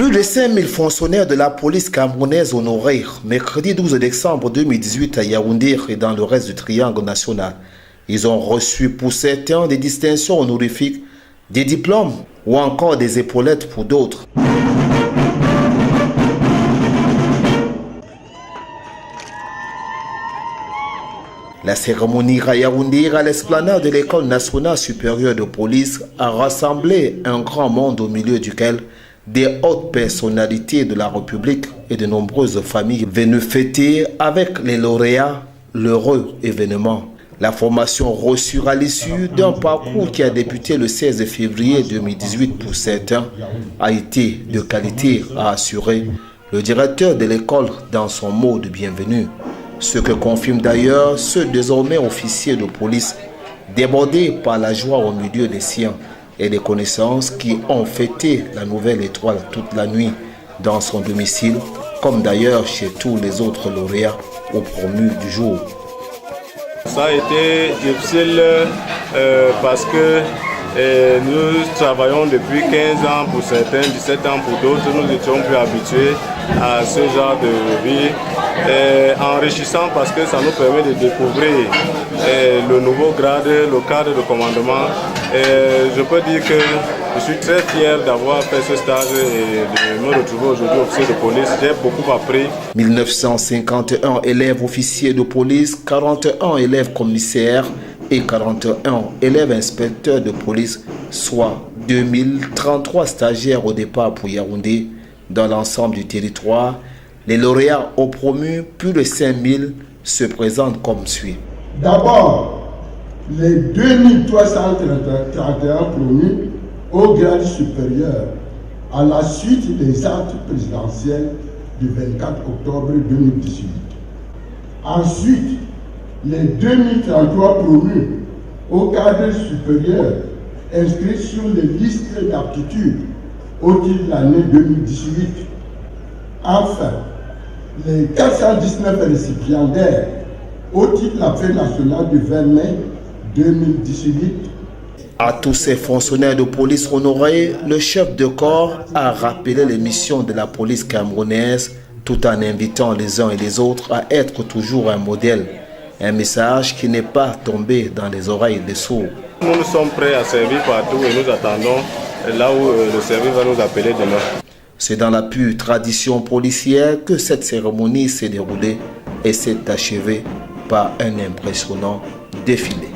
Plus de 5000 fonctionnaires de la police camerounaise honorés mercredi 12 décembre 2018 à Yaoundé et dans le reste du triangle national. Ils ont reçu pour certains des distinctions honorifiques, des diplômes ou encore des épaulettes pour d'autres. La cérémonie à Yaoundé à l'esplanade de l'École nationale supérieure de police a rassemblé un grand monde au milieu duquel des hautes personnalités de la République et de nombreuses familles venues fêter avec les lauréats l'heureux événement. La formation reçue à l'issue d'un parcours qui a débuté le 16 février 2018 pour certains a été de qualité, a assuré le directeur de l'école dans son mot de bienvenue. Ce que confirment d'ailleurs ceux désormais officiers de police débordés par la joie au milieu des siens et des connaissances qui ont fêté la nouvelle étoile toute la nuit dans son domicile, comme d'ailleurs chez tous les autres lauréats au promu du jour. Ça a été difficile parce que nous travaillons depuis 15 ans pour certains, 17 ans pour d'autres. Nous étions plus habitués à ce genre de vie. Enrichissant parce que ça nous permet de découvrir le nouveau grade, le cadre de commandement. Je peux dire que je suis très fier d'avoir fait ce stage et de me retrouver aujourd'hui officier de police. J'ai beaucoup appris. 1951 élèves officiers de police, 41 élèves commissaires et 41 élèves inspecteurs de police, soit 2033 stagiaires au départ pour Yaoundé. Dans l'ensemble du territoire, les lauréats ont promu plus de 5000 se présentent comme suit. D'abord, les 2331 promus au grade supérieur à la suite des actes présidentiels du 24 octobre 2018. Ensuite, les 2033 promus au cadre supérieur inscrits sur les listes d'aptitude au titre de l'année 2018. Enfin, les 419 récipiendaires au titre de la fête nationale du 20 mai 2018. À tous ces fonctionnaires de police honorés, le chef de corps a rappelé les missions de la police camerounaise tout en invitant les uns et les autres à être toujours un modèle. Un message qui n'est pas tombé dans les oreilles des sourds. Nous sommes prêts à servir partout et nous attendons là où le service va nous appeler demain. C'est dans la pure tradition policière que cette cérémonie s'est déroulée et s'est achevée par un impressionnant défilé.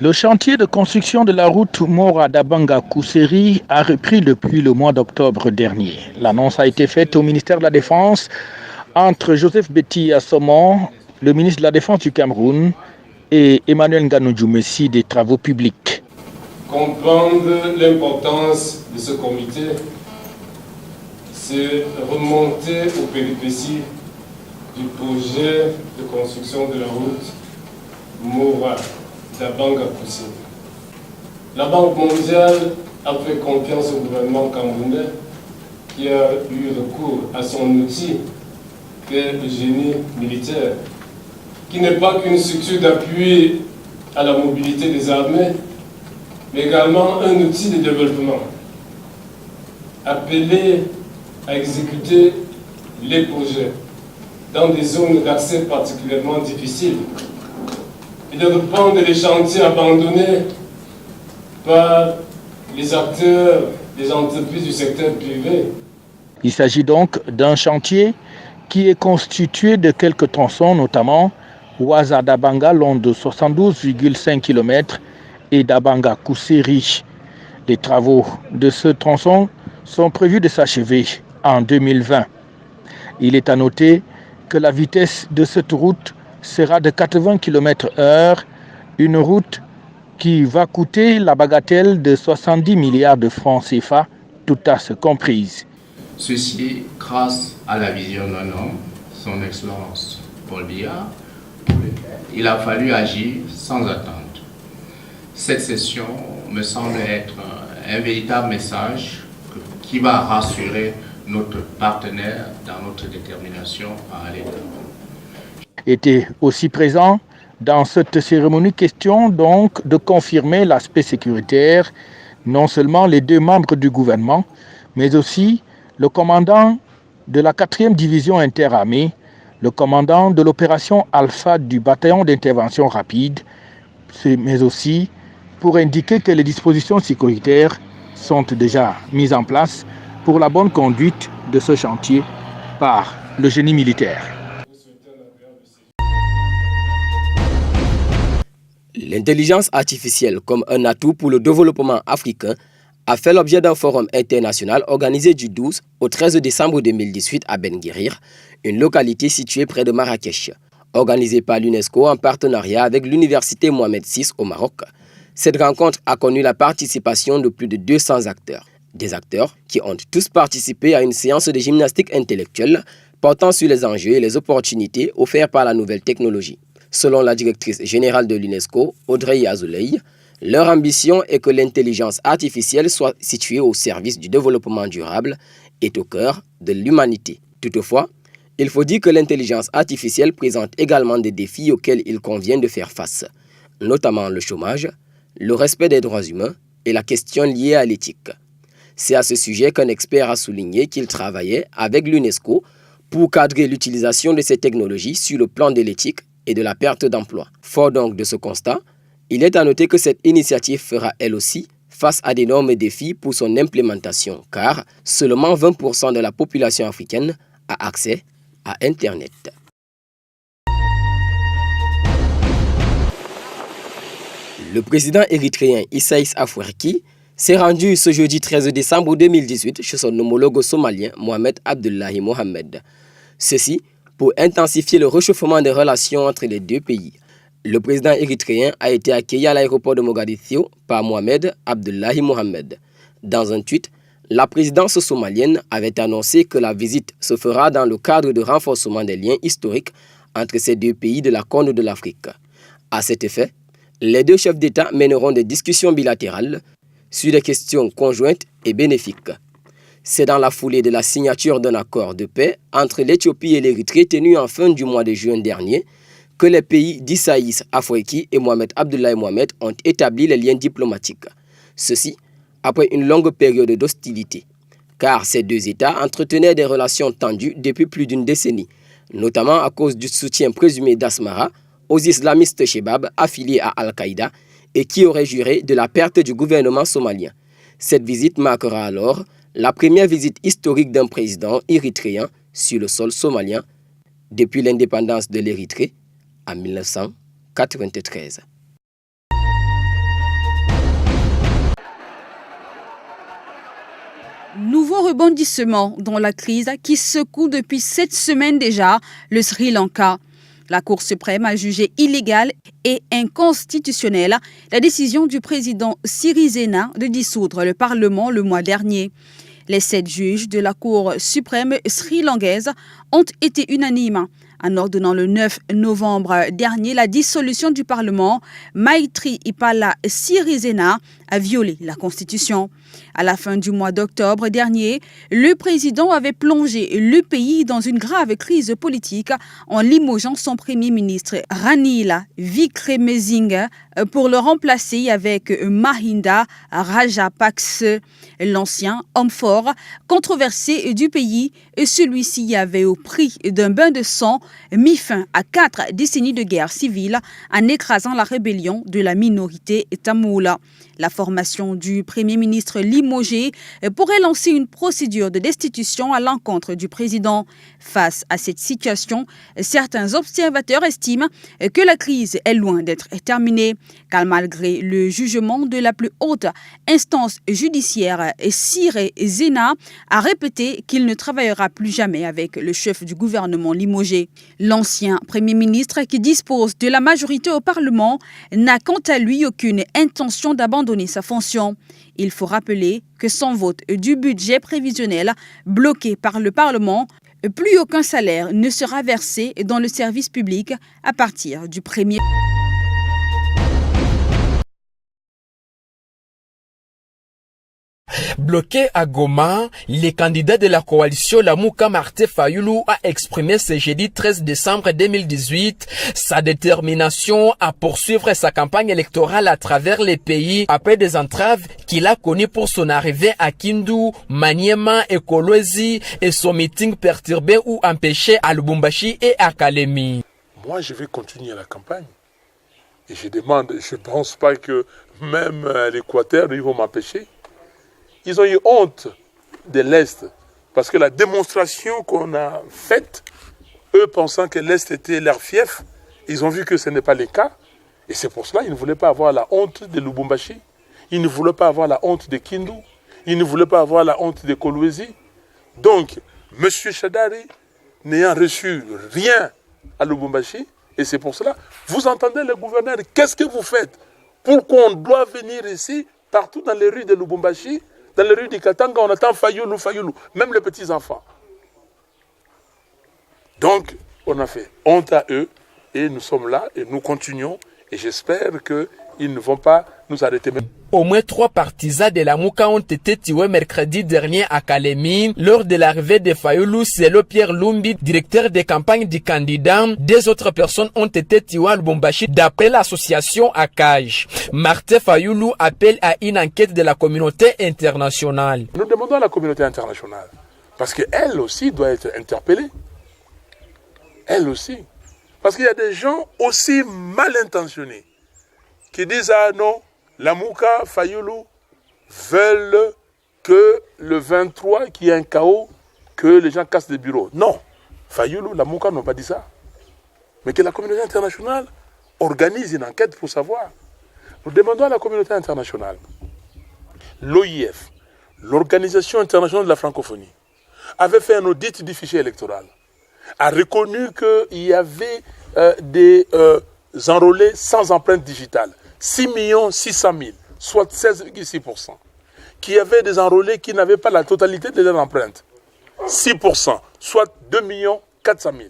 Le chantier de construction de la route Mora-Dabanga-Kousséri a repris depuis le mois d'octobre dernier. L'annonce a été faite au ministère de la Défense entre Joseph Betty Assomon, le ministre de la Défense du Cameroun, et Emmanuel Nganou-Djoumessi des Travaux publics. Comprendre l'importance de ce comité, c'est remonter aux péripéties du projet de construction de la route Mora-Dabanga-Kousséri. La Banque mondiale a fait confiance au gouvernement camerounais qui a eu recours à son outil qu'est le génie militaire, qui n'est pas qu'une structure d'appui à la mobilité des armées, mais également un outil de développement, appelé à exécuter les projets dans des zones d'accès particulièrement difficiles et de reprendre les chantiers abandonnés par les acteurs des entreprises du secteur privé. Il s'agit donc d'un chantier qui est constitué de quelques tronçons, notamment Ouaza-Dabanga, long de 72,5 km, et Dabanga-Kousséri. Les travaux de ce tronçon sont prévus de s'achever en 2020. Il est à noter que la vitesse de cette route sera de 80 km/h, une route qui va coûter la bagatelle de 70 milliards de francs CFA, toutes tasses comprises. Ceci grâce à la vision d'un homme, son excellence Paul Biya. Il a fallu agir sans attendre. Cette session me semble être un véritable message qui va rassurer notre partenaire dans notre détermination à aller de l'avant. Étaient aussi présents Dans cette cérémonie, question donc de confirmer l'aspect sécuritaire, non seulement les 2 membres du gouvernement, mais aussi le commandant de la 4e division interarmée, le commandant de l'opération Alpha du bataillon d'intervention rapide, mais aussi pour indiquer que les dispositions sécuritaires sont déjà mises en place pour la bonne conduite de ce chantier par le génie militaire. L'intelligence artificielle comme un atout pour le développement africain a fait l'objet d'un forum international organisé du 12 au 13 décembre 2018 à Ben Guerir, une localité située près de Marrakech. Organisée par l'UNESCO en partenariat avec l'université Mohamed VI au Maroc, cette rencontre a connu la participation de plus de 200 acteurs. Des acteurs qui ont tous participé à une séance de gymnastique intellectuelle portant sur les enjeux et les opportunités offertes par la nouvelle technologie. Selon la directrice générale de l'UNESCO, Audrey Azoulay, leur ambition est que l'intelligence artificielle soit située au service du développement durable et au cœur de l'humanité. Toutefois, il faut dire que l'intelligence artificielle présente également des défis auxquels il convient de faire face, notamment le chômage, le respect des droits humains et la question liée à l'éthique. C'est à ce sujet qu'un expert a souligné qu'il travaillait avec l'UNESCO pour cadrer l'utilisation de ces technologies sur le plan de l'éthique et de la perte d'emploi. Fort donc de ce constat, il est à noter que cette initiative fera elle aussi face à d'énormes défis pour son implémentation, car seulement 20% de la population africaine a accès à Internet. Le président érythréen Issaïs Afwerki s'est rendu ce jeudi 13 décembre 2018 chez son homologue somalien Mohamed Abdullahi Mohamed. Ceci pour intensifier le réchauffement des relations entre les 2 pays. Le président érythréen a été accueilli à l'aéroport de Mogadiscio par Mohamed Abdullahi Mohamed. Dans un tweet, la présidence somalienne avait annoncé que la visite se fera dans le cadre de renforcement des liens historiques entre ces 2 pays de la Corne de l'Afrique. À cet effet, les 2 chefs d'État mèneront des discussions bilatérales sur des questions conjointes et bénéfiques. C'est dans la foulée de la signature d'un accord de paix entre l'Éthiopie et l'Érythrée tenu en fin du mois de juin dernier que les pays d'Issaïs Afwerki et Mohamed Abdullahi Mohamed ont établi les liens diplomatiques. Ceci après une longue période d'hostilité, car ces 2 États entretenaient des relations tendues depuis plus d'une décennie, notamment à cause du soutien présumé d'Asmara aux islamistes Chebab affiliés à Al-Qaïda et qui auraient juré de la perte du gouvernement somalien. Cette visite marquera alors la première visite historique d'un président érythréen sur le sol somalien depuis l'indépendance de l'Érythrée en 1993. Nouveau rebondissement dans la crise qui secoue depuis 7 semaines déjà le Sri Lanka. La Cour suprême a jugé illégale et inconstitutionnelle la décision du président Sirisena de dissoudre le Parlement le mois dernier. Les 7 juges de la Cour suprême sri-lankaise ont été unanimes en ordonnant le 9 novembre dernier la dissolution du Parlement. Maithripala Sirisena a violé la Constitution. À la fin du mois d'octobre dernier, le président avait plongé le pays dans une grave crise politique en limogeant son premier ministre Ranil Wickremesinghe pour le remplacer avec Mahinda Rajapakse, l'ancien homme fort controversé du pays. Celui-ci avait, au prix d'un bain de sang, mis fin à 4 décennies de guerre civile en écrasant la rébellion de la minorité tamoule. La formation du Premier ministre limogé pourrait lancer une procédure de destitution à l'encontre du président. Face à cette situation, certains observateurs estiment que la crise est loin d'être terminée, car malgré le jugement de la plus haute instance judiciaire, Sirisena a répété qu'il ne travaillera plus jamais avec le chef du gouvernement limogé. L'ancien Premier ministre, qui dispose de la majorité au Parlement, n'a quant à lui aucune intention d'abandonner sa fonction. Il faut rappeler que sans vote du budget prévisionnel bloqué par le Parlement, plus aucun salaire ne sera versé dans le service public à partir du 1er. Bloqué à Goma, le candidat de la coalition Lamuka Martin Fayulu a exprimé ce jeudi 13 décembre 2018 sa détermination à poursuivre sa campagne électorale à travers les pays après des entraves qu'il a connues pour son arrivée à Kindu, Maniema et Kolwezi et son meeting perturbé ou empêché à Lubumbashi et à Kalemi. Moi, je vais continuer la campagne. Et je demande, je ne pense pas que même à l'Équateur, ils vont m'empêcher. Ils ont eu honte de l'Est. Parce que la démonstration qu'on a faite, eux pensant que l'Est était leur fief, ils ont vu que ce n'est pas le cas. Et c'est pour cela qu'ils ne voulaient pas avoir la honte de Lubumbashi. Ils ne voulaient pas avoir la honte de Kindu. Ils ne voulaient pas avoir la honte de Kolwezi. Donc, M. Shadari, n'ayant reçu rien à Lubumbashi, et c'est pour cela, vous entendez le gouverneur, qu'est-ce que vous faites pour qu'on doit venir ici, partout dans les rues de Lubumbashi, dans les rues du Katanga, on attend Fayulu, Fayulu, même les petits-enfants. Donc, on a fait honte à eux, et nous sommes là, et nous continuons, et j'espère qu'ils ne vont pas nous arrêter. Au moins 3 partisans de la Mouka ont été tués mercredi dernier à Kalemi lors de l'arrivée de Fayulu selon Pierre Lumbi, directeur de campagne du candidat. 2 autres personnes ont été tuées à Lubumbashi d'après l'association ACAJ. Martin Fayulu appelle à une enquête de la communauté internationale. Nous demandons à la communauté internationale, parce qu'elle aussi doit être interpellée. Elle aussi. Parce qu'il y a des gens aussi mal intentionnés qui disent « Ah non, Lamuka, Fayulu veulent que le 23, qu'il y ait un chaos, que les gens cassent des bureaux. » Non, Fayulu, Lamuka n'ont pas dit ça. Mais que la communauté internationale organise une enquête pour savoir. Nous demandons à la communauté internationale, l'OIF, l'Organisation internationale de la francophonie, avait fait un audit du fichier électoral, a reconnu qu'il y avait des enrôlés sans empreinte digitale. 6 600 000, soit 16,6%. Qui avaient des enrôlés qui n'avaient pas la totalité de leur empreinte. 6%, soit 2 400 000.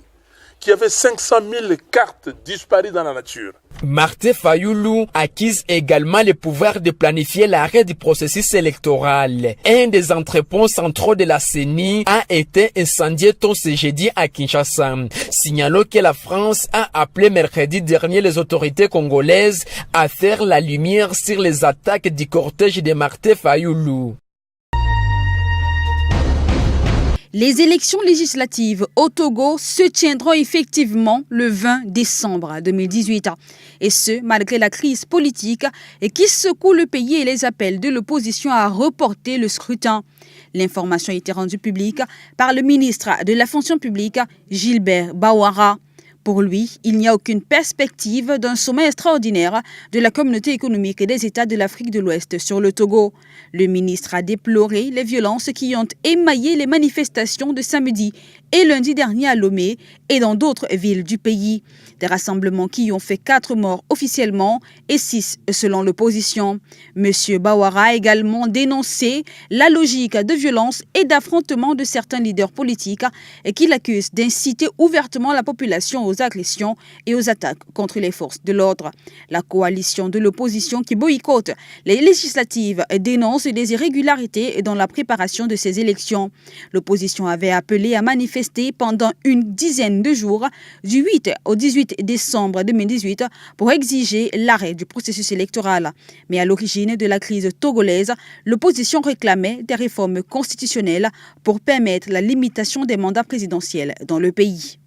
Qui avaient 500 000 cartes disparues dans la nature. Martin Fayulu acquise également le pouvoir de planifier l'arrêt du processus électoral. Un des entrepôts centraux de la CENI a été incendié tôt ce jeudi à Kinshasa. Signalons que la France a appelé mercredi dernier les autorités congolaises à faire la lumière sur les attaques du cortège de Martin Fayulu. Les élections législatives au Togo se tiendront effectivement le 20 décembre 2018. Et ce, malgré la crise politique qui secoue le pays et les appels de l'opposition à reporter le scrutin. L'information a été rendue publique par le ministre de la fonction publique, Gilbert Bawara. Pour lui, il n'y a aucune perspective d'un sommet extraordinaire de la communauté économique des États de l'Afrique de l'Ouest sur le Togo. Le ministre a déploré les violences qui ont émaillé les manifestations de samedi et lundi dernier à Lomé et dans d'autres villes du pays. Des rassemblements qui ont fait 4 morts officiellement et 6 selon l'opposition. Monsieur Bawara a également dénoncé la logique de violence et d'affrontement de certains leaders politiques et qu'il accuse d'inciter ouvertement la population aux agressions et aux attaques contre les forces de l'ordre. La coalition de l'opposition qui boycotte les législatives dénonce des irrégularités dans la préparation de ces élections. L'opposition avait appelé à manifester pendant une dizaine de jours, du 8 au 18 décembre 2018, pour exiger l'arrêt du processus électoral. Mais à l'origine de la crise togolaise, l'opposition réclamait des réformes constitutionnelles pour permettre la limitation des mandats présidentiels dans le pays.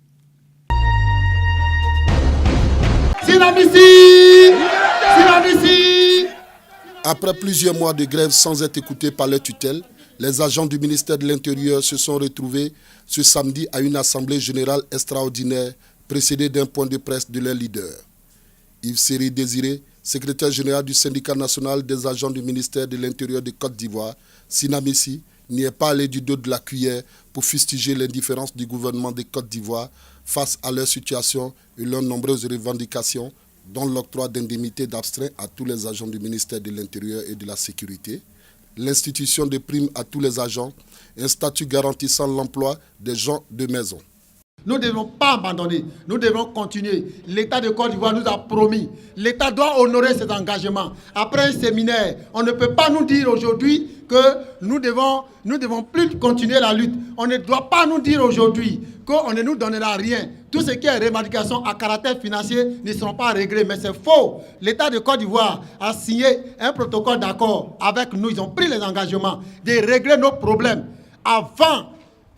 Après plusieurs mois de grève sans être écoutés par leur tutelle, les agents du ministère de l'Intérieur se sont retrouvés ce samedi à une assemblée générale extraordinaire précédée d'un point de presse de leur leader. Yves Séry Désiré, secrétaire général du syndicat national des agents du ministère de l'Intérieur de Côte d'Ivoire, Sinamissi, n'y est pas allé du dos de la cuillère pour fustiger l'indifférence du gouvernement de Côte d'Ivoire face à leur situation et leurs nombreuses revendications, dont l'octroi d'indemnités d'abstrait à tous les agents du ministère de l'Intérieur et de la Sécurité, l'institution de primes à tous les agents, un statut garantissant l'emploi des gens de maison. Nous ne devons pas abandonner, nous devons continuer. L'État de Côte d'Ivoire nous a promis. L'État doit honorer ses engagements. Après un séminaire, on ne peut pas nous dire aujourd'hui que nous devons plus continuer la lutte. On ne doit pas nous dire aujourd'hui qu'on ne nous donnera rien. Tout ce qui est revendication à caractère financier ne seront pas réglés. Mais c'est faux. L'État de Côte d'Ivoire a signé un protocole d'accord avec nous. Ils ont pris les engagements de régler nos problèmes avant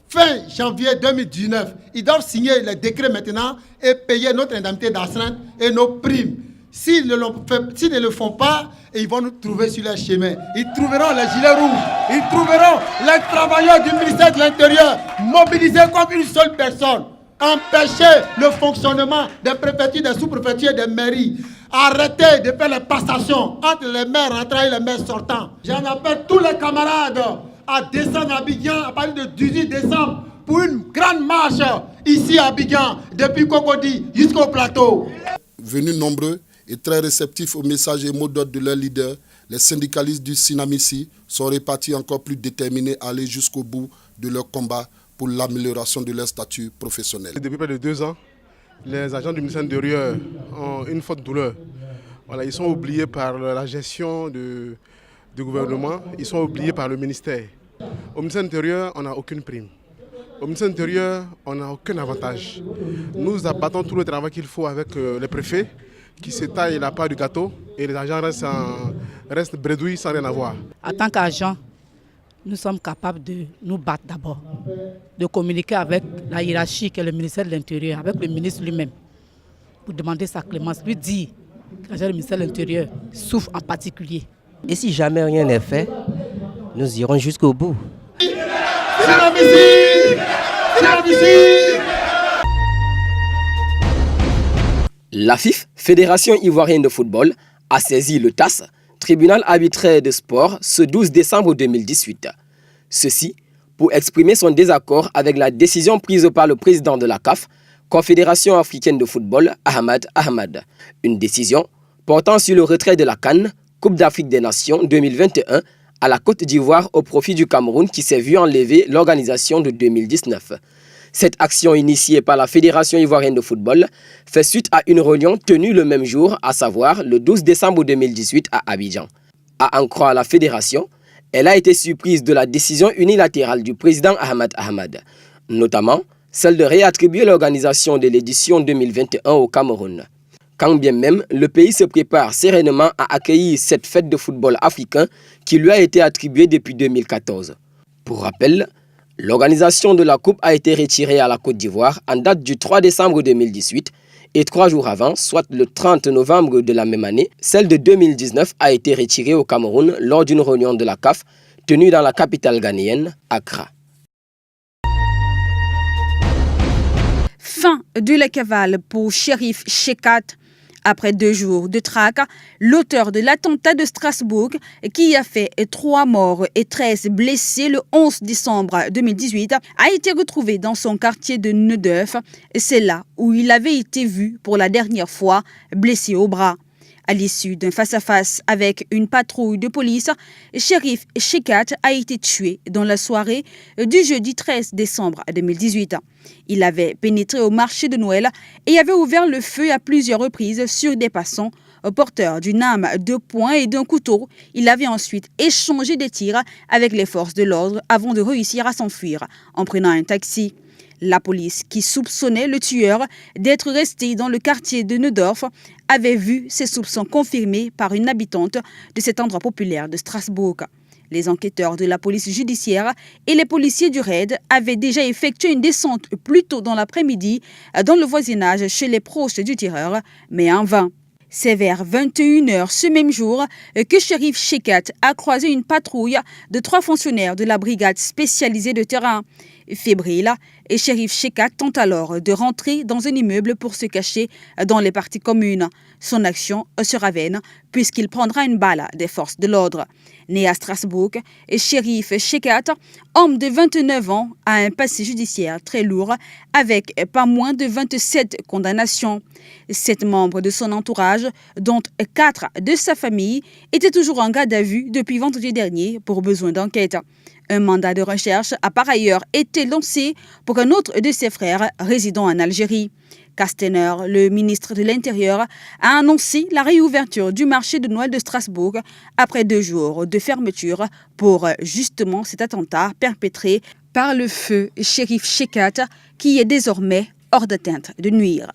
fin janvier 2019. Ils doivent signer les décrets maintenant et payer notre indemnité d'astreinte et nos primes. S'ils ne le font pas, ils vont nous trouver sur leur chemin. Ils trouveront les gilets rouges. Ils trouveront les travailleurs du ministère de l'Intérieur mobilisés comme une seule personne. Empêcher le fonctionnement des préfectures, des sous-préfectures et des mairies. Arrêtez de faire les passations entre les maires entrants et les maires sortants. J'en appelle tous les camarades à descendre à Abidjan à partir du 18 décembre pour une grande marche ici à Abidjan, depuis Cocody jusqu'au plateau. Venus nombreux et très réceptifs aux messages et mots d'ordre de leurs leaders, les syndicalistes du Sinamissi sont répartis encore plus déterminés à aller jusqu'au bout de leur combat pour l'amélioration de leur statut professionnel. Depuis près de 2 ans, les agents du ministère de l'Intérieur ont une forte douleur. Voilà, ils sont oubliés par la gestion du gouvernement, ils sont oubliés par le ministère. Au ministère de l'Intérieur, on n'a aucune prime. Au ministère de l'Intérieur, on n'a aucun avantage. Nous abattons tout le travail qu'il faut avec les préfets qui se taillent la part du gâteau et les agents restent bredouilles sans rien avoir. En tant qu'agents, nous sommes capables de nous battre d'abord, de communiquer avec la hiérarchie qui est le ministère de l'Intérieur, avec le ministre lui-même, pour demander sa clémence, lui dire que l'agent du ministère de l'Intérieur souffre en particulier. Et si jamais rien n'est fait, nous irons jusqu'au bout. La FIF, Fédération ivoirienne de football, a saisi le TAS, tribunal arbitraire de sport, ce 12 décembre 2018. Ceci pour exprimer son désaccord avec la décision prise par le président de la CAF, Confédération africaine de football, Ahmad Ahmad. Une décision portant sur le retrait de la CAN, Coupe d'Afrique des Nations 2021, à la Côte d'Ivoire au profit du Cameroun qui s'est vu enlever l'organisation de 2019. Cette action initiée par la Fédération ivoirienne de football fait suite à une réunion tenue le même jour, à savoir le 12 décembre 2018 à Abidjan. À en croire la Fédération, elle a été surprise de la décision unilatérale du président Ahmad Ahmad, notamment celle de réattribuer l'organisation de l'édition 2021 au Cameroun. Quand bien même le pays se prépare sereinement à accueillir cette fête de football africain qui lui a été attribuée depuis 2014. Pour rappel, l'organisation de la Coupe a été retirée à la Côte d'Ivoire en date du 3 décembre 2018 et 3 jours avant, soit le 30 novembre de la même année, celle de 2019 a été retirée au Cameroun lors d'une réunion de la CAF tenue dans la capitale ghanéenne, Accra. Fin de la cavale pour Cherif Chekat. Après 2 jours de traque, l'auteur de l'attentat de Strasbourg, qui a fait 3 morts et 13 blessés le 11 décembre 2018, a été retrouvé dans son quartier de Neudorf. C'est là où il avait été vu pour la dernière fois, blessé au bras. À l'issue d'un face-à-face avec une patrouille de police, Cherif Chekat a été tué dans la soirée du jeudi 13 décembre 2018. Il avait pénétré au marché de Noël et avait ouvert le feu à plusieurs reprises sur des passants porteurs d'une arme de poing et d'un couteau. Il avait ensuite échangé des tirs avec les forces de l'ordre avant de réussir à s'enfuir en prenant un taxi. La police, qui soupçonnait le tueur d'être resté dans le quartier de Neudorf, avait vu ses soupçons confirmés par une habitante de cet endroit populaire de Strasbourg. Les enquêteurs de la police judiciaire et les policiers du RAID avaient déjà effectué une descente plus tôt dans l'après-midi dans le voisinage chez les proches du tireur, mais en vain. C'est vers 21h ce même jour que Cherif Chekat a croisé une patrouille de 3 fonctionnaires de la brigade spécialisée de terrain. Fébrile, et Cherif Chekat tente alors de rentrer dans un immeuble pour se cacher dans les parties communes. Son action sera vaine puisqu'il prendra une balle des forces de l'ordre. Né à Strasbourg, Cherif Chekat, homme de 29 ans, a un passé judiciaire très lourd avec pas moins de 27 condamnations. 7 membres de son entourage, dont 4 de sa famille, étaient toujours en garde à vue depuis vendredi dernier pour besoin d'enquête. Un mandat de recherche a par ailleurs été lancé pour un autre de ses frères résidant en Algérie. Castaner, le ministre de l'Intérieur, a annoncé la réouverture du marché de Noël de Strasbourg après 2 jours de fermeture pour justement cet attentat perpétré par le feu Chérif Chekat qui est désormais hors d'atteinte de nuire.